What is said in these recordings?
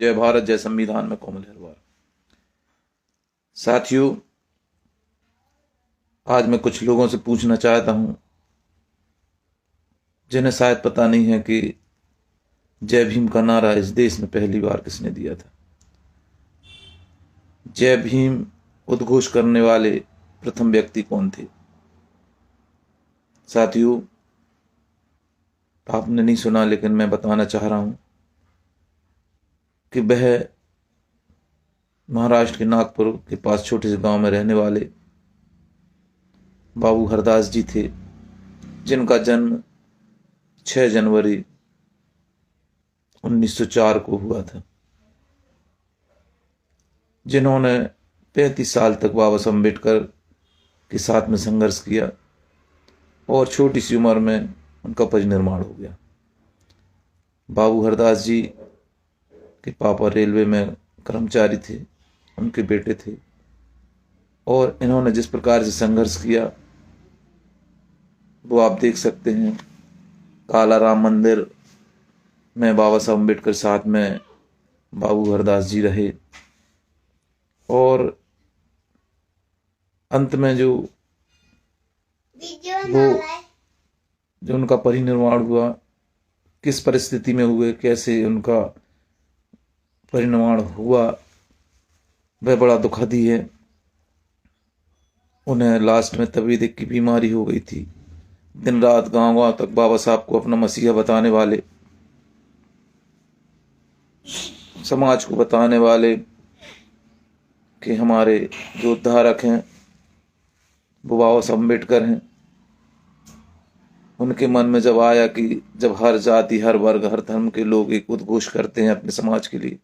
जय भारत, जय संविधान में कोमल हेरवार। साथियों, आज मैं कुछ लोगों से पूछना चाहता हूं जिन्हें शायद पता नहीं है कि जय भीम का नारा इस देश में पहली बार किसने दिया था। जय भीम उद्घोष करने वाले प्रथम व्यक्ति कौन थे? साथियों, आपने नहीं सुना, लेकिन मैं बताना चाह रहा हूं कि वह महाराष्ट्र के नागपुर के पास छोटे से गांव में रहने वाले बाबू हरदास जी थे, जिनका जन्म 6 जनवरी 1904 को हुआ था, जिन्होंने 35 साल तक बाबा साहब अम्बेडकर के साथ में संघर्ष किया और छोटी सी उम्र में उनका परिनिर्वाण हो गया। बाबू हरदास जी के पापा रेलवे में कर्मचारी थे, उनके बेटे थे, और इन्होंने जिस प्रकार से संघर्ष किया वो आप देख सकते हैं। कालाराम मंदिर में बाबा साहब अम्बेडकर साथ में बाबू हरदास जी रहे, और अंत में जो उनका परिनिर्वाण हुआ, किस परिस्थिति में हुए, कैसे उनका परिनिर्वाण हुआ, वह बड़ा दुखद ही है। उन्हें लास्ट में तबीयत की बीमारी हो गई थी। दिन रात गांव तक बाबा साहब को अपना मसीहा बताने वाले, समाज को बताने वाले कि हमारे जो उद्धारक हैं वो बाबा साहब अम्बेडकर हैं। उनके मन में जब आया कि जब हर जाति, हर वर्ग, हर धर्म के लोग एक उद्घोष करते हैं अपने समाज के लिए,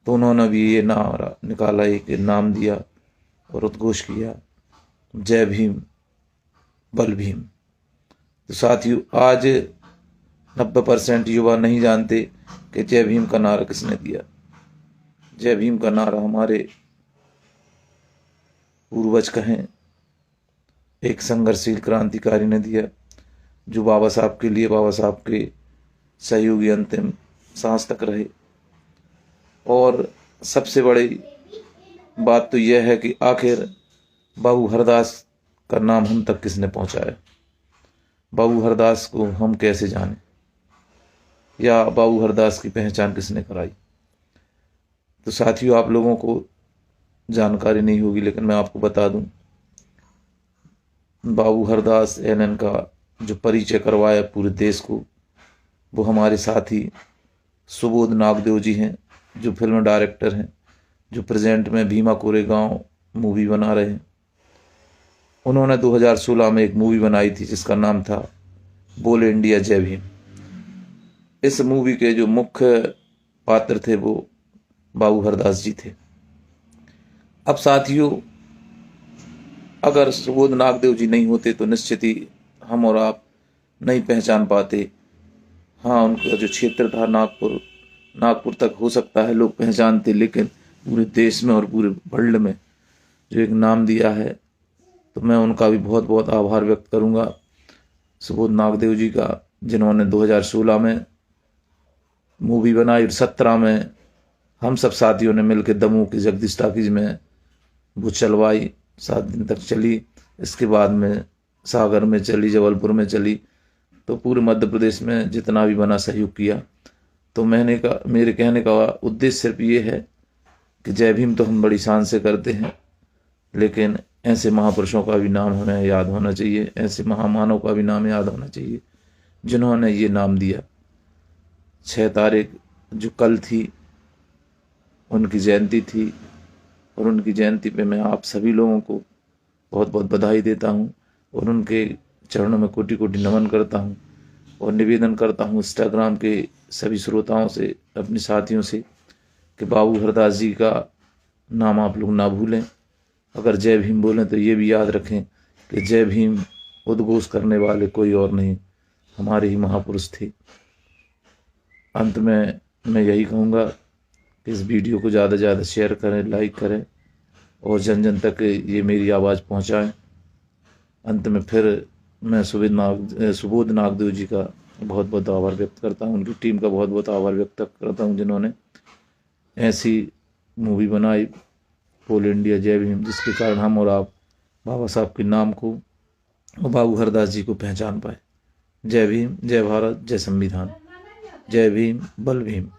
तो उन्होंने भी ये नारा निकाला, एक नाम दिया और उद्घोष किया, जय भीम बल भीम। तो साथियों, आज 90% युवा नहीं जानते कि जय भीम का नारा किसने दिया। जय भीम का नारा हमारे पूर्वज कहें एक संघर्षशील क्रांतिकारी ने दिया, जो बाबा साहब के लिए, बाबा साहब के सहयोगी अंतिम सांस तक रहे। और सबसे बड़ी बात तो यह है कि आखिर बाबू हरदास का नाम हम तक किसने पहुंचाया, बाबू हरदास को हम कैसे जाने, या बाबू हरदास की पहचान किसने कराई। तो साथियों, आप लोगों को जानकारी नहीं होगी, लेकिन मैं आपको बता दूं, बाबू हरदास एनएन का जो परिचय करवाया पूरे देश को, वो हमारे साथी सुबोध नागदेव जी हैं, जो फिल्म डायरेक्टर हैं, जो प्रेजेंट में भीमा कोरेगांव मूवी बना रहे हैं। उन्होंने 2016 में एक मूवी बनाई थी जिसका नाम था बोले इंडिया जय भीम। इस मूवी के जो मुख्य पात्र थे वो बाबू हरदास जी थे। अब साथियों, अगर सुबोध नागदेव जी नहीं होते तो निश्चित ही हम और आप नहीं पहचान पाते। हाँ, उनका जो क्षेत्र था नागपुर तक हो सकता है लोग पहचानते, लेकिन पूरे देश में और पूरे वर्ल्ड में जो एक नाम दिया है, तो मैं उनका भी बहुत बहुत आभार व्यक्त करूंगा, सुबोध नागदेव जी का, जिन्होंने 2016 में मूवी बनाई और 17 में हम सब साथियों ने मिलकर दमोह के जगदीश टाकीज में वो चलवाई। 7 दिन तक चली। इसके बाद में सागर में चली, जबलपुर में चली, तो पूरे मध्य प्रदेश में जितना भी बना सहयोग किया। तो मेरे कहने का उद्देश्य सिर्फ ये है कि जय भीम तो हम बड़ी शान से करते हैं, लेकिन ऐसे महापुरुषों का भी नाम हमें याद होना चाहिए, ऐसे महामानव का भी नाम याद होना चाहिए जिन्होंने ये नाम दिया। 6 तारीख जो कल थी, उनकी जयंती थी, और उनकी जयंती पे मैं आप सभी लोगों को बहुत बहुत बधाई देता हूँ और उनके चरणों में कोटि कोटि नमन करता हूँ, और निवेदन करता हूँ इंस्टाग्राम के सभी श्रोताओं से, अपने साथियों से, कि बाबू हरदास जी का नाम आप लोग ना भूलें। अगर जय भीम बोलें तो ये भी याद रखें कि जय भीम उद्घोष करने वाले कोई और नहीं, हमारे ही महापुरुष थे। अंत में मैं यही कहूँगा कि इस वीडियो को ज़्यादा से ज़्यादा शेयर करें, लाइक करें, और जन जन तक ये मेरी आवाज़ पहुँचाएं। अंत में फिर मैं सुबोध नागदेव जी का बहुत बहुत आभार व्यक्त करता हूँ, उनकी टीम का बहुत बहुत आभार व्यक्त करता हूँ, जिन्होंने ऐसी मूवी बनाई ऑल इंडिया जय भीम, जिसके कारण हम और आप बाबा साहब के नाम को और बाबू हरदास जी को पहचान पाए। जय भीम, जय भारत, जय संविधान, जय भीम, बल भीम।